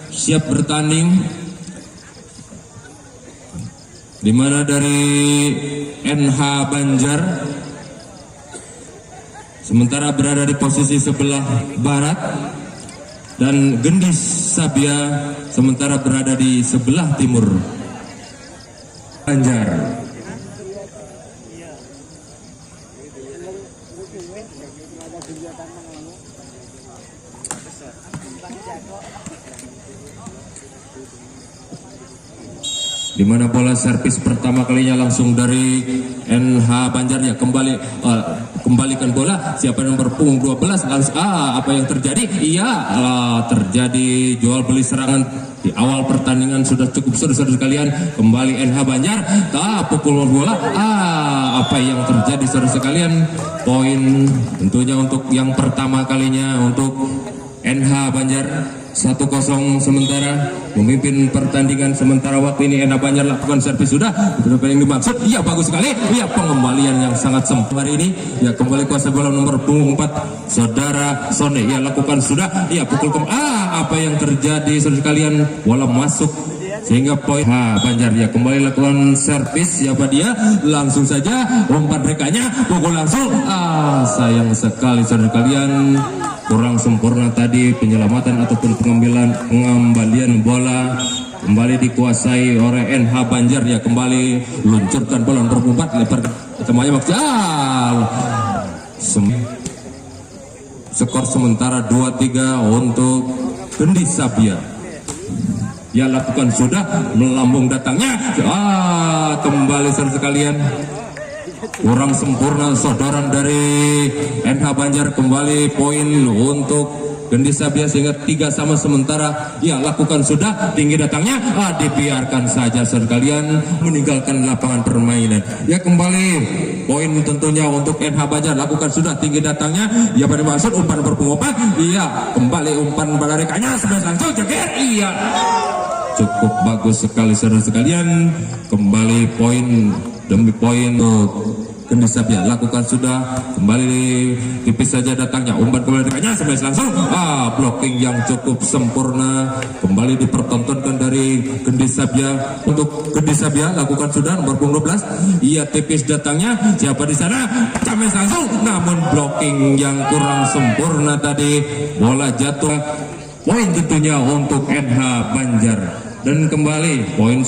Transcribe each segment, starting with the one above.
siap bertanding, di mana dari NH Banjar sementara berada di posisi sebelah barat dan Gendis Sabia sementara berada di sebelah timur Banjar. Di mana bola servis pertama kalinya langsung dari NH Banjar ya, kembalikan bola, siapa nomor punggung 12 langsung apa yang terjadi? Iya, terjadi jual beli serangan di awal pertandingan sudah cukup seru-seru sekalian. Kembali NH Banjar, pukul bola, apa yang terjadi seru sekalian. Poin tentunya untuk yang pertama kalinya untuk NH Banjar. 1-0 sementara memimpin pertandingan. Sementara waktu ini NH Banjar lakukan servis sudah berapa yang dimaksud? Iya, bagus sekali. Iya, pengembalian yang sangat sempurna hari ini. Ya, kembali kuasa bola nomor punggung 4 saudara Sone. Ya, lakukan sudah. Iya, pukul apa yang terjadi saudara sekalian? Bola masuk sehingga poin Banjar ya, kembali lakukan servis. Siapa dia? Langsung saja umpan rekanya, pukul langsung. Sayang sekali saudara kalian, kurang sempurna tadi penyelamatan ataupun pengembalian bola. Kembali dikuasai oleh NH Banjar ya, kembali luncurkan bola nomor 4, lebar semuanya maksimal. Skor sementara 2-3 untuk Gendis Sabia. Ya, lakukan sudah, melambung datangnya. Kembali saudara sekalian, kurang sempurna sodoran dari NH Banjar. Kembali poin untuk Gendis Sabia sehingga 3-3 sementara. Ya, lakukan sudah, tinggi datangnya, dibiarkan saja saudara kalian, meninggalkan lapangan permainan. Ya, kembali poin tentunya untuk NH Banjar, lakukan sudah, tinggi datangnya. Ya, pada maksud umpan berpengumpan. Iya, kembali umpan pada rekanya, langsung jeger. Iya, cukup bagus sekali saudara sekalian. Kembali poin demi poin untuk Gendis Sabia, lakukan sudah, kembali tipis saja datangnya, umpan kembali dekatnya, langsung blocking yang cukup sempurna. Kembali dipertontonkan dari Gendis Sabia. Untuk Gendis Sabia lakukan sudah, nomor punggung 12. Iya, tipis datangnya, siapa di sana? Cames langsung, namun blocking yang kurang sempurna tadi, bola jatuh. Poin tentunya untuk NH Banjar. Dan kembali poin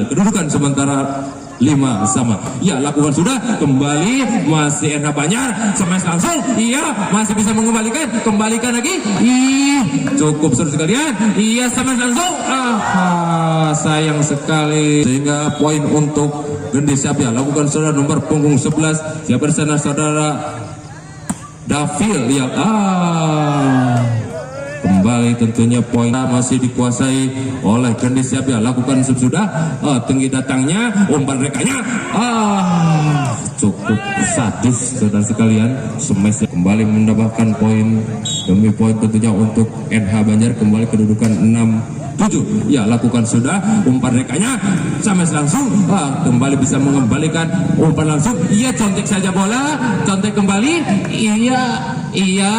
kedudukan sementara 5-5. Ya, lakukan sudah, kembali masih NH Banjar, smash langsung. Iya, masih bisa mengembalikan, kembalikan lagi. Cukup seru sekalian. Iya, smash langsung. Sayang sekali sehingga poin untuk Gendis Sabia. Lakukan sudah, nomor punggung 11. Siapa di sana saudara Davil ya. Kembali tentunya poin masih dikuasai oleh Gendis Sabia. Lakukan sudah, tinggi datangnya, umpan rekanya, cukup sadis saudara sekalian. Smash kembali mendapatkan poin demi poin tentunya untuk NH Banjar. Kembali kedudukan 6-7. Ya, lakukan sudah, umpan rekanya, smash langsung, kembali bisa mengembalikan umpan langsung. Iya, contek saja bola, contek kembali. Iya,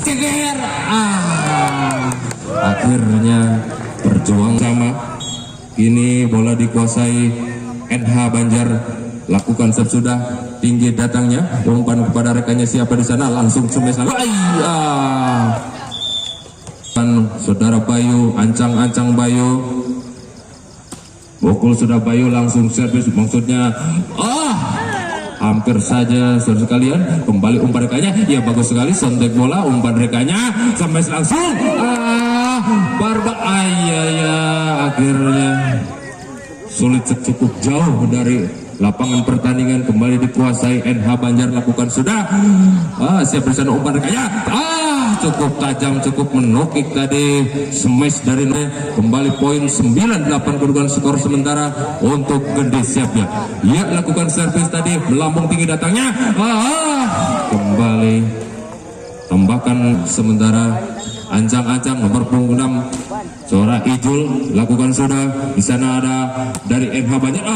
ceger. Akhirnya berjuang sama. Ini bola dikuasai NH Banjar. Lakukan sudah, tinggi datangnya, umpan kepada rekannya, siapa di sana? Langsung smash. Saudara Bayu, ancang-ancang Bayu, pukul sudah Bayu, langsung servis, maksudnya hampir saja saudara sekalian. Kembali umpan rekanya, ya bagus sekali, sontek bola, umpan rekanya, sampai langsung akhirnya sulit cukup jauh dari lapangan pertandingan. Kembali dikuasai NH Banjar. Lakukan sudah, siap bersana umpan rekanya, cukup tajam, cukup menukik tadi, smash dari kembali poin 9-8 kedudukan skor sementara untuk Gendis Sabia. Ya, lakukan servis tadi, melambung tinggi datangnya, kembali tembakan sementara. Ancang-ancang nomor punggung 6 Sora Ijul, lakukan sudah, di sana ada dari NH Banjar,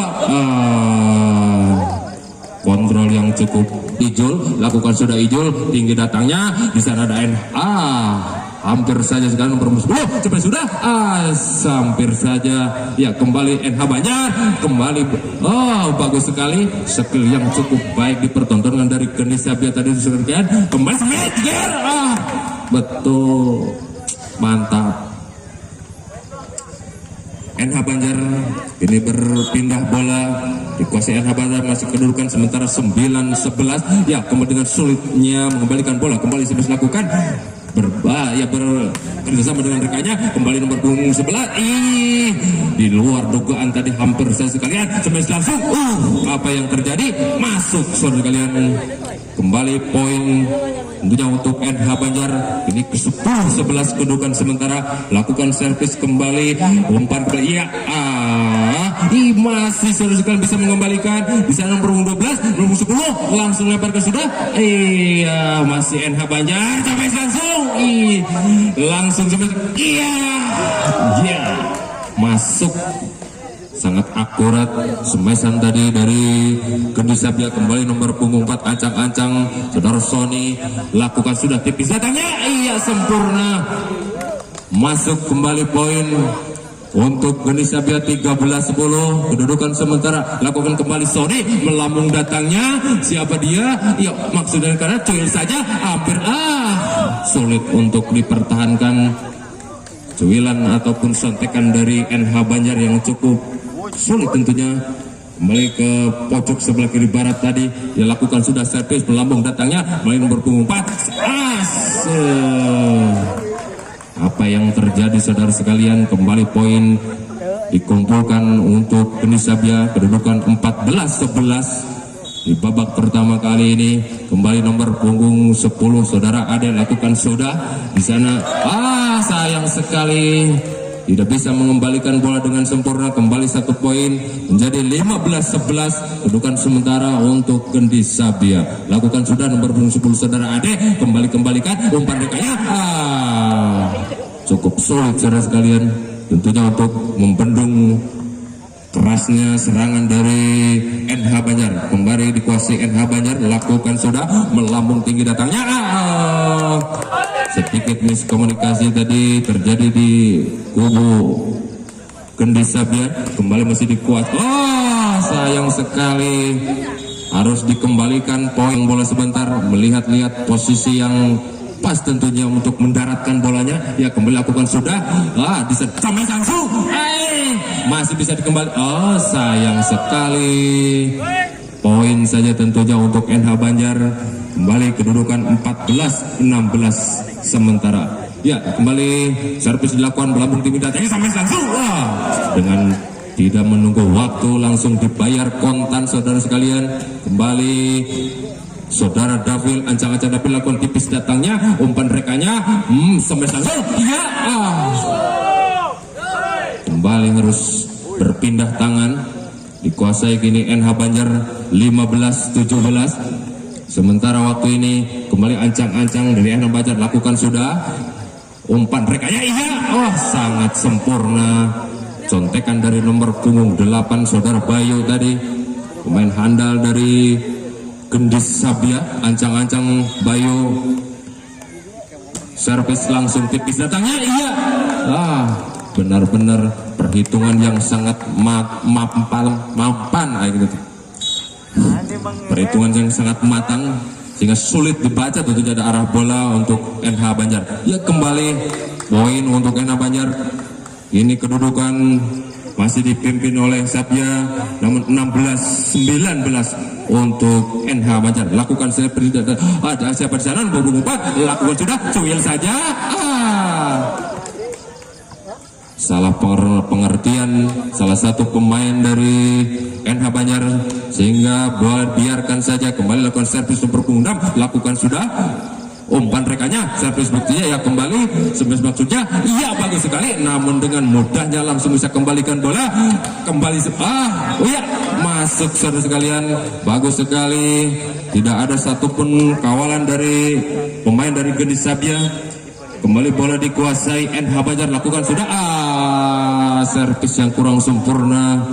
kontrol yang cukup Ijul, lakukan sudah Ijul, tinggi datangnya, di sana ada hampir saja sekarang nomor 10 cepat sudah hampir saja ya. Kembali NH Banjar kembali, bagus sekali, skill yang cukup baik dipertontonkan dari Gendis Sabia tadi disebutkan. Kembali Smithger, betul mantap. NH Banjar ini berpindah bola, dikuasai NH Banjar, masih kedudukan sementara 9-11 ya. Kemudian dengan sulitnya mengembalikan bola, kembali Sebes lakukan berbahaya bekerjasama dengan rekannya. Kembali nomor punggung 11, di luar dugaan tadi hampir saja sekalian. Sebes langsung, apa yang terjadi? Masuk saudara sekalian. Kembali poin tentunya untuk NH Banjar, ini ke 10-11 kedudukan sementara. Lakukan servis kembali, umpan ke masih saudara sekalian bisa mengembalikan. Di sana nomor 12, nomor 10 langsung lempar ke sudah. Masih NH Banjar sampai langsung sampai masuk. Sangat akurat semesan tadi dari Gendis Sabia. Kembali nomor punggung 4 ancang-ancang saudara Sony, lakukan sudah tipis datangnya, sempurna. Masuk kembali poin untuk Gendis Sabia 13-10 kedudukan sementara. Lakukan kembali Sony, melambung datangnya, siapa dia? Ya maksudnya karena cuil saja hampir sulit untuk dipertahankan cuilan ataupun sontekan dari NH Banjar yang cukup sulit tentunya. Kembali ke pojok sebelah kiri barat tadi, dia lakukan sudah servis, melambung datangnya melalui nomor punggung 4. Apa yang terjadi saudara sekalian? Kembali poin dikumpulkan untuk Gendis Sabia, kedudukan 14-11 di babak pertama kali ini. Kembali nomor punggung 10 saudara Ade, lakukan sudah di sana. Sayang sekali tidak bisa mengembalikan bola dengan sempurna. Kembali 1 poin menjadi 15-11 kedudukan sementara untuk Gendis Sabia. Lakukan sudah nomor punggung 10 saudara Ade, kembalikan umpan dekanya. Cukup sulit saudara sekalian tentunya untuk membendung kerasnya serangan dari NH Banjar. Kembali dikuasai NH Banjar, lakukan sudah, melambung tinggi datangnya. Sedikit miskomunikasi tadi terjadi di kubu Gendis Sabia. Kembali masih dikuat. Sayang sekali, harus dikembalikan poin bola sebentar. Melihat-lihat posisi yang pas tentunya untuk mendaratkan bolanya. Ya kembali lakukan sudah. Sampai langsung. Masih bisa dikembali. Sayang sekali. Poin saja tentunya untuk NH Banjar. Kembali kedudukan 14-16 sementara. Ya kembali servis dilakukan, melambung tinggi datangnya sampai langsung. Dengan tidak menunggu waktu langsung dibayar kontan saudara sekalian. Kembali saudara Davil, ancang-ancang Davil lakukan tipis datangnya, umpan rekanya, sampai langsung. Kembali harus berpindah tangan, dikuasai kini NH Banjar 15-17. Sementara waktu ini kembali ancang-ancang dari NH Banjar, lakukan sudah, umpan rekanya sangat sempurna. Contekan dari nomor punggung 8 saudara Bayu tadi, pemain handal dari Gendis Sabia, ancang-ancang Bayu, servis langsung tipis datangnya. Benar-benar perhitungan yang sangat mapan gitu. Perhitungan yang sangat matang sehingga sulit dibaca tentunya ada arah bola untuk NH Banjar. Ya kembali poin untuk NH Banjar. Ini kedudukan masih dipimpin oleh Sabia, namun 16-19 untuk NH Banjar. Lakukan seperti ada siapa di sana, nomor 4, lakukan sudah, cuil saja. Salah pengertian salah satu pemain dari NH Banjar sehingga biarkan saja. Kembali lakukan servis nomor punggung 6, lakukan sudah, umpan rekanya, servis buktinya ya kembali, servis maksudnya bagus sekali, namun dengan mudahnya langsung bisa kembalikan bola. Kembali masuk saudara sekalian, bagus sekali, tidak ada satupun kawalan dari pemain dari Gendis Sabia. Kembali bola dikuasai NH Banjar, lakukan sudah, servis yang kurang sempurna.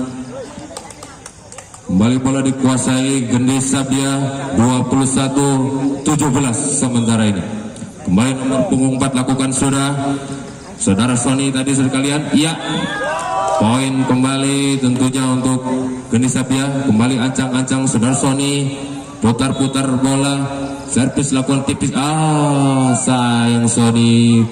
Kembali bola dikuasai Gendis Sabia 21-17 sementara ini. Kembali nomor punggung 4 lakukan sudah saudara Sony tadi sekalian. Iya, poin kembali tentunya untuk Gendis Sabia. Kembali ancang-ancang saudara Sony, putar-putar bola, servis lakukan tipis. Sayang Sony,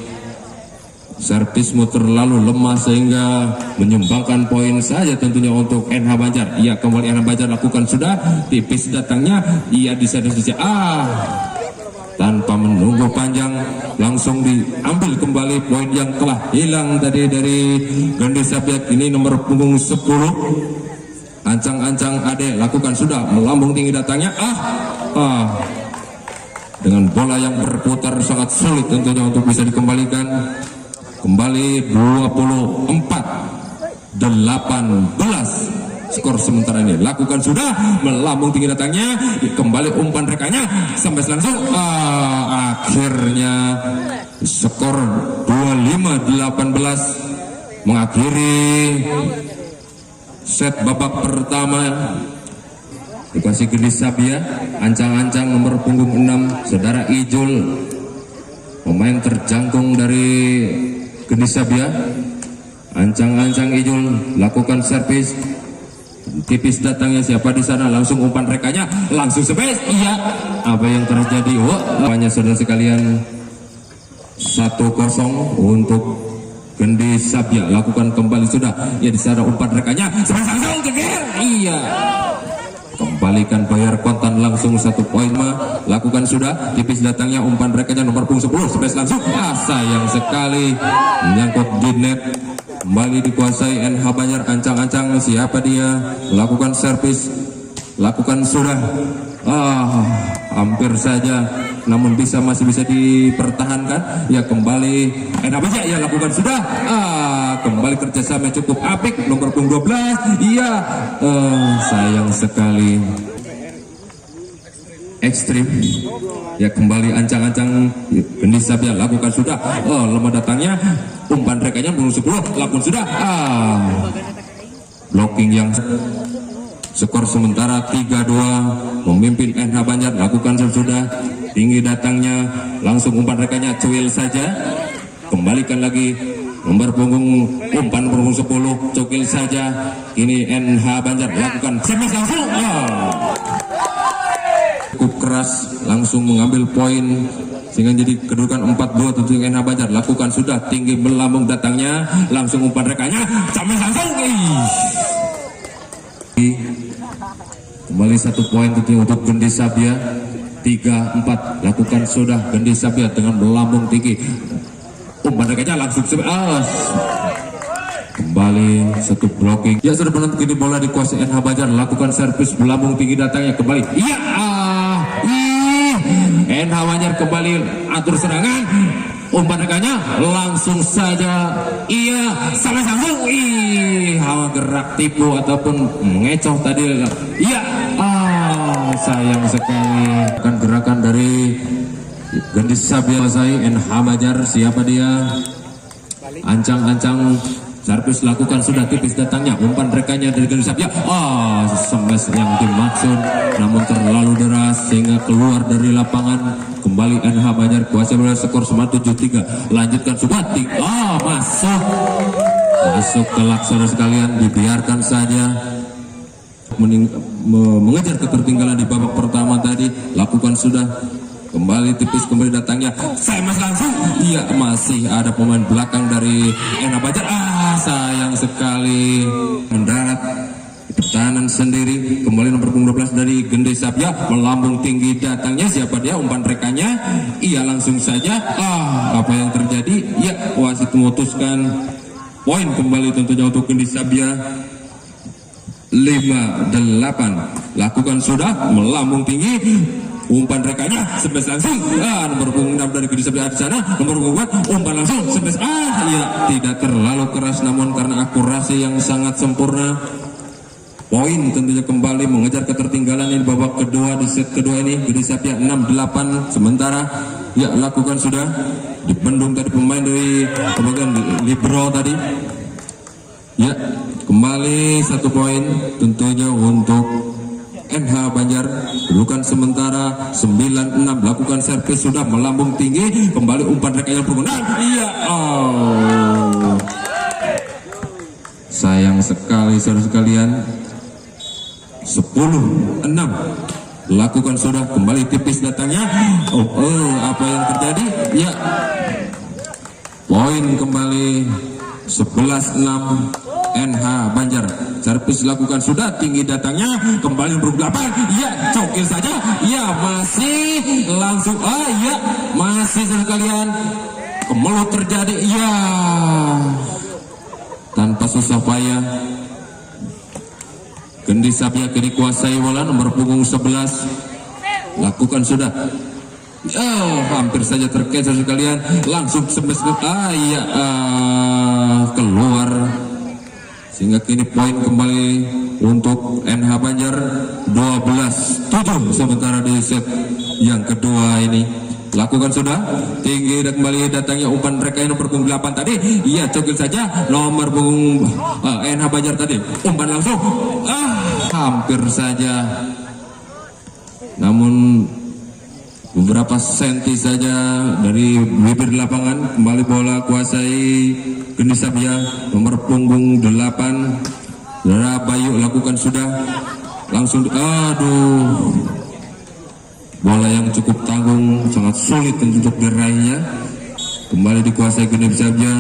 servismu terlalu lemah sehingga menyumbangkan poin saja tentunya untuk NH Banjar. Iya, kembali NH Banjar lakukan sudah tipis datangnya. Iya, di sana tanpa menunggu panjang langsung diambil kembali poin yang telah hilang tadi dari Gendis Sabia. Ini nomor punggung 10 ancang-ancang Ade lakukan sudah melambung tinggi datangnya. Dengan bola yang berputar sangat sulit tentunya untuk bisa dikembalikan. Kembali 24-18 skor sementara ini. Lakukan sudah melambung tinggi datangnya, kembali umpan rekanya sampai langsung. Akhirnya skor 25-18 mengakhiri set babak pertama. Dikasih Gendis Sabia, ancang-ancang nomor punggung 6 saudara Ijul, pemain terjangkung dari Gendis Sabia. Ancang-ancang Ijul lakukan servis tipis datangnya, siapa di sana, langsung umpan rekanya langsung sebes. Iya, apa yang terjadi? Hanya saudara sekalian 1-0 untuk Gendis Sabia. Lakukan kembali sudah ya, di sana umpan rekanya sebes langsung tegir. Iya, kembalikan bayar kontan langsung 1 poin. Lakukan sudah tipis datangnya, umpan rekanya nomor punggung 10 sebes langsung. Sayang sekali menyangkut di net. Kembali dikuasai NH Banjar, ancang-ancang siapa dia, lakukan servis, lakukan sudah. Hampir saja, namun masih bisa dipertahankan. Ya, kembali NH Banjar, ya lakukan sudah. Kembali kerjasama cukup apik nomor punggung 12. Iya, sayang sekali. Ekstrim ya, kembali ancang-ancang Gendis Sabia lakukan sudah. Lemah datangnya, umpan rekanya punggung 10 lakukan sudah. Blocking yang skor sementara 3-2 memimpin NH Banjar. Lakukan sudah tinggi datangnya, langsung umpan rekanya cuil saja. Kembalikan lagi nomor punggung umpan punggung 10 cukil saja. Ini NH Banjar lakukan semes langsung. Cukup keras, langsung mengambil poin sehingga jadi kedudukan 4-2 untuk NH Banjar. Lakukan sudah tinggi melambung datangnya, langsung umpan rekanya sampai langsung. Kembali 1 poin tentunya untuk Gendis Sabia. 3-4 lakukan sudah Gendis Sabia dengan melambung tinggi, umpan rekanya langsung kembali 1 blocking. Ya, sudah penonton kini bola dikuasai NH Banjar. Lakukan servis melambung tinggi datangnya kembali. Iya, NH Banjar kembali atur serangan, umpan rekanya langsung saja. Iya, salah sambung. Hawa gerak tipu ataupun mengecoh tadi. Iya, sayang sekali. Kan gerakan dari Gendis Sabia selesai. NH Banjar siapa dia, ancang-ancang servis lakukan sudah tipis datangnya, umpan rekanya dari Gendis Sabia. Semes yang dimaksud namun terlalu deras sehingga keluar dari lapangan. Kembali NH Banjar kuasa bola, skor 7-3. Lanjutkan Subati. Masuk kelak saudara sekalian, dibiarkan saja mengejar ketertinggalan di babak pertama tadi. Lakukan sudah kembali tipis, kembali datangnya saya mas langsung. Iya, masih ada pemain belakang dari NH Banjar. Sayang sekali mendarat di pertahanan sendiri. Kembali nomor 12 dari Gendis Sabia melambung tinggi datangnya, siapa dia, umpan rekanya. Iya, langsung saja. Apa yang terjadi? Ya, wasit memutuskan poin kembali tentunya untuk Gendis Sabia. 5-8 lakukan sudah melambung tinggi, umpan rekanya sebes langsung. Nomor punggung 6 dari Gendis Sabia di sana, nomor punggung 4 umpan langsung sebes. Ya, tidak terlalu keras namun karena akurasi yang sangat sempurna. Poin tentunya kembali mengejar ketertinggalan di babak kedua di set kedua ini. Gendis Sabia 6-8 sementara. Ya, lakukan sudah dibendung tadi pemain dari bagian libero tadi. Ya, kembali 1 poin tentunya untuk NH Banjar. Kedudukan sementara 9-6. Lakukan servis sudah melambung tinggi. Kembali umpan rekayasa penggunaan. Iya. Oh. Sayang sekali saudara sekalian. 10-6. Lakukan sudah, kembali tipis datangnya. Apa yang terjadi? Ya. Poin kembali 11-6 NH Banjar. Servis lakukan sudah, tinggi datangnya, kembali bergelapan. Ya, cokil saja. Ya, masih langsung. Ya, masih sekalian. Kemelut terjadi. Ya, tanpa susah payah. Gendis Sabya kini kuasai bola, nomor punggung 11. Lakukan sudah. Hampir saja terkejar sekalian. Langsung keluar. Sehingga kini poin kembali untuk NH Banjar 12-7 sementara di set yang kedua ini. Lakukan sudah, tinggi dan kembali datangnya umpan mereka nomor punggung 8 tadi. Iya, cokil saja nomor punggung NH Banjar tadi. Umpan langsung. Hampir saja. Namun beberapa senti saja dari bibir lapangan. Kembali bola kuasai Gendis Sabya nomor punggung 8. Bayu lakukan sudah. Langsung bola yang cukup tanggung, sangat sulit untuk diraihnya. Kembali dikuasai Gendis Sabya.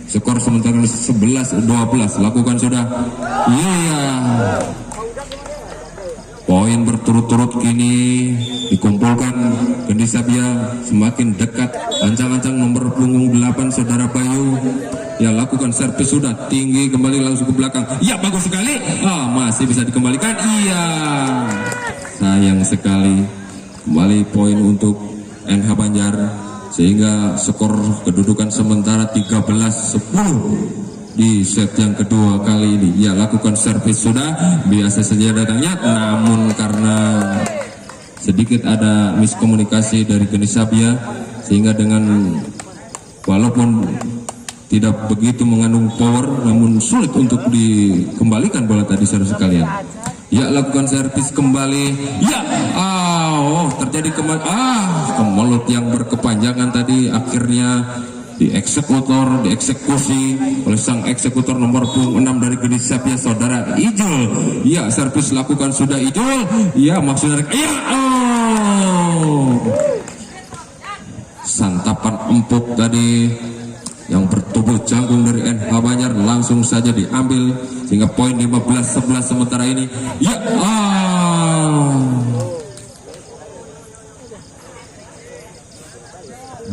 Skor sementara 11-12. Lakukan sudah. Poin berturut-turut kini dikumpulkan. Gendis Sabya semakin dekat. Ancang-ancang nomor punggung 8 saudara Bayu. Ya, lakukan servis sudah, tinggi kembali langsung ke belakang. Ya, bagus sekali. Masih bisa dikembalikan. Iya, sayang sekali. Kembali poin untuk NH Banjar, sehingga skor kedudukan sementara 13-10 di set yang kedua kali ini. Ya, lakukan servis sudah, biasa saja datangnya, namun karena sedikit ada miskomunikasi dari Gendis Sabya, sehingga dengan walaupun tidak begitu mengandung power, namun sulit untuk dikembalikan bola tadi saudara sekalian. Ya, lakukan servis kembali. Ya, terjadi kemelut yang berkepanjangan tadi, akhirnya dieksekusi oleh sang eksekutor nomor punggung 6 dari Gendis Sabya saudara Ijul. Ya, servis lakukan sudah Ijul. Ya, maksudnya santapan empuk tadi yang bertubuh jangkung dari NH Banjar langsung saja diambil, sehingga poin 15-11 sementara ini. Ya,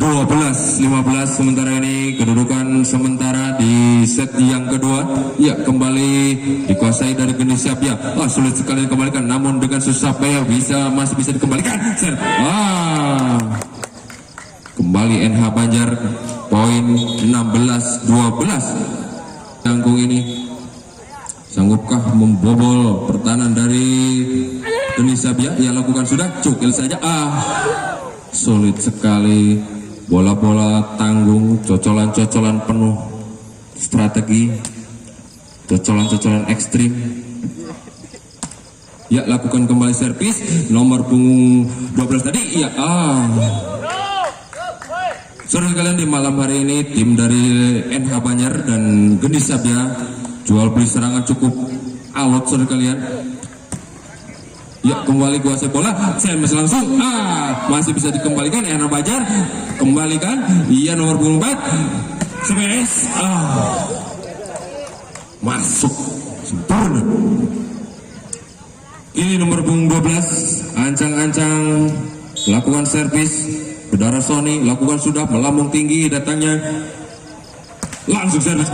12-15 sementara ini kedudukan sementara di set yang kedua. Ya, kembali dikuasai dari Gendis Sabya. Sulit sekali dikembalikan, namun dengan susah payah masih bisa dikembalikan. Kembali NH Banjar, poin 16-12. Jangkung ini sanggupkah membobol pertahanan dari Gendis Sabya? Ya, lakukan sudah, cukil saja. Sulit sekali. Bola-bola tanggung, cocolan-cocolan penuh strategi, cocolan-cocolan ekstrim. Ya, lakukan kembali servis nomor punggung 12 tadi. Ya, saudara sekalian, di malam hari ini tim dari NH Banjar dan Gendis Sabya jual beli serangan cukup alot saudara sekalian. Ya, kembali kuasai bola, servis langsung. Masih bisa dikembalikan NH Banjar. Kembalikan. Iya, nomor punggung 4. Servis. Masuk sempurna. Ini nomor punggung 12. Ancang-ancang lakukan servis. Saudara Sony lakukan sudah, melambung tinggi datangnya. Langsung servis.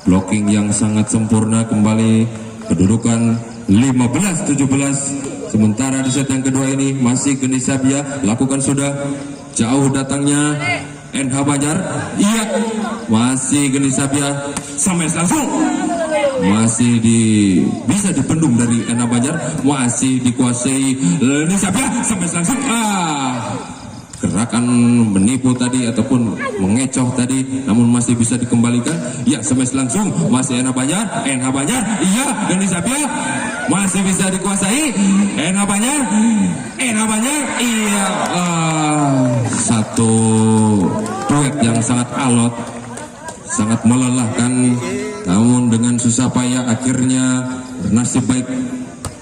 Blocking yang sangat sempurna. Kembali kedudukan 15-17 sementara di set yang kedua ini masih Gendis Sabya. Lakukan sudah, jauh datangnya NH Banjar. Iya, masih Gendis Sabya. Sampai langsung masih bisa dipendung dari NH Banjar. Masih dikuasai Gendis Sabya. Sampai langsung gerakan menipu tadi ataupun mengecoh tadi, namun masih bisa dikembalikan. Ya, smash langsung masih NH Banjar, iya Gendi Sabia masih bisa dikuasai. NH Banjar, iya. Satu duet yang sangat alot, sangat melelahkan, namun dengan susah payah akhirnya bernasib baik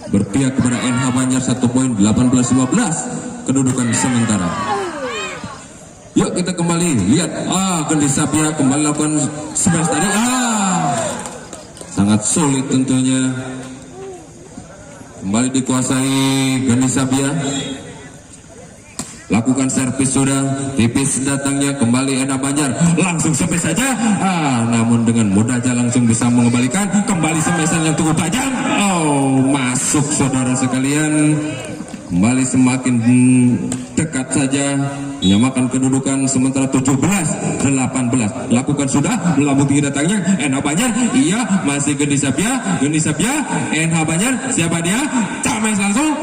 berpihak kepada NH Banjar. 1 poin, 18-15 kedudukan sementara. Yuk kita kembali lihat, Gendi Sabia kembali lakukan smash tadi, sangat sulit tentunya. Kembali dikuasai Gendi Sabia, lakukan servis sudah, tipis datangnya kembali NH Banjar, langsung smash saja, namun dengan mudahnya langsung bisa mengembalikan, kembali smash yang cukup tajam, masuk saudara sekalian. Kembali semakin dekat saja, menyamakan kedudukan sementara 17-18. Lakukan sudah, melambung tinggi datangnya NH Banjar, iya masih Gendi Sabia, NH Banjar, siapa dia? Cames langsung,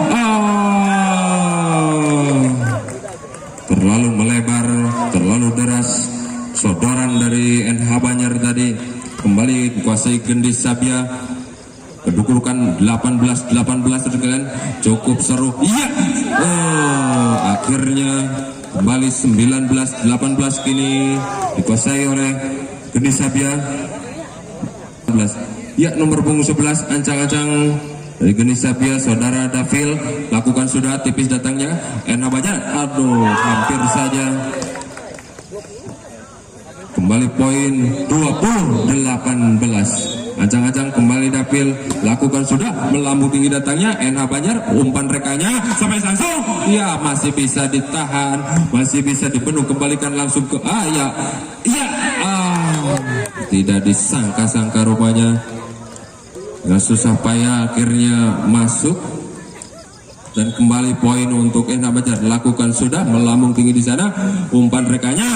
terlalu melebar, terlalu deras sodoran dari NH Banjar tadi. Kembali dikuasai Gendi Sabia, kedudukan 18-18 sekalian, cukup seru. Iya, akhirnya kembali 19-18 kini dikuasai oleh Gendi Sabia. Ya, nomor punggung 11 ancang-ancang dari Gendi Sabia, saudara Davil, lakukan sudah, tipis datangnya NH Banjar, hampir saja. Kembali poin 20-18. Ancang-ancang kembali Dapil, lakukan sudah, melambung tinggi datangnya NH Banjar, umpan rekanya sampai langsung, ya masih bisa ditahan, masih bisa dipenuh, kembalikan langsung ke tidak disangka-sangka rupanya, dengan susah payah akhirnya masuk. Dan kembali poin untuk NH Banjar, lakukan sudah, melambung tinggi di sana, umpan rekanya,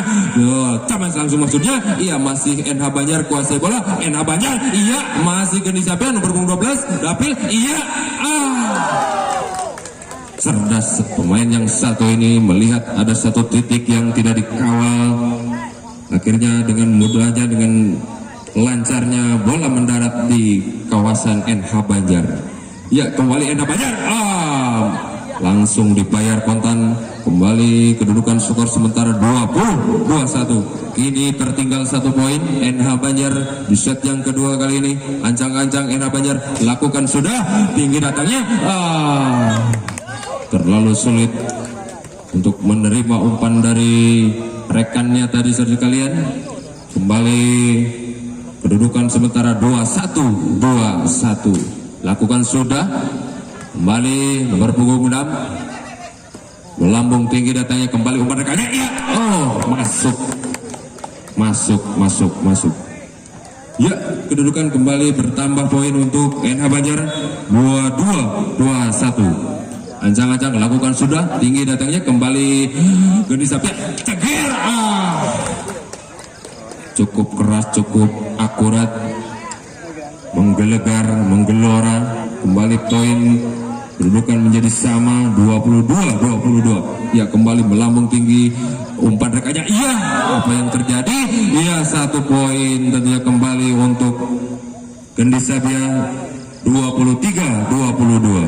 Cames langsung maksudnya, iya masih NH Banjar kuasai bola, NH Banjar, iya masih Gendi Sabia, nomor punggung 12, Dapil, iya, cerdas pemain yang satu ini melihat ada satu titik yang tidak dikawal, akhirnya dengan mudahnya, dengan lancarnya bola mendarat di kawasan NH Banjar. Ya, kembali NH Banjar, langsung dibayar kontan. Kembali kedudukan skor sementara 20-21. Kini tertinggal 1 poin NH Banjar di set yang kedua kali ini. Ancang-ancang NH Banjar, lakukan sudah, tinggi datangnya, terlalu sulit untuk menerima umpan dari rekannya tadi saudara sekalian. Kembali kedudukan sementara 21-21. Lakukan sudah, kembali nomor punggung 6, melambung tinggi datangnya, kembali umpan rekannya, iya, masuk. Ya, kedudukan kembali bertambah poin untuk NH Banjar, 22-21. Ancang-ancang lakukan sudah, tinggi datangnya, kembali Gendi Sabia, cegir, cukup keras, cukup akurat, menggelegar, menggelora. Kembali poin kedudukan menjadi sama, 22-22. Ya, kembali melambung tinggi, umpan rekannya, iya, apa yang terjadi? Iya, 1 poin tentunya kembali untuk Gendi Sabia, 23-22.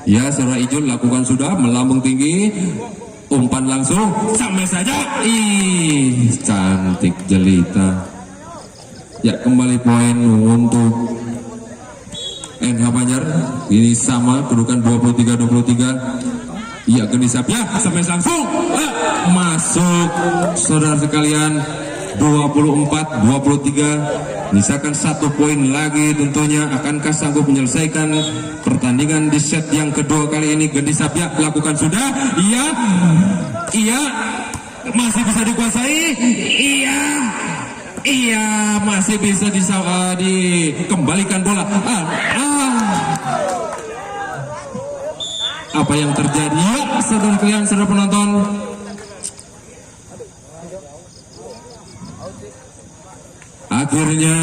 Ya, saudara Ijul, lakukan sudah, melambung tinggi, umpan langsung, sampai saja, cantik jelita. Ya, kembali poin untuk NH Banjar, ini sama kedudukan 23-23. Iya, Gendi Sabia sampai langsung, masuk saudara sekalian, 24-23. Misalkan 1 poin lagi tentunya. Akankah sanggup menyelesaikan pertandingan di set yang kedua kali ini? Gendi Sabia lakukan sudah, iya, masih bisa dikuasai, iya, masih bisa dikembalikan bola. Apa yang terjadi? Ya, saudara kalian, saudara penonton, akhirnya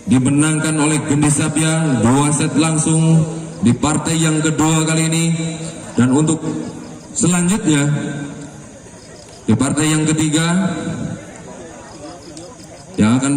dimenangkan oleh Gendi Sabia 2 set langsung di partai yang kedua kali ini. Dan untuk selanjutnya di partai yang ketiga yang akan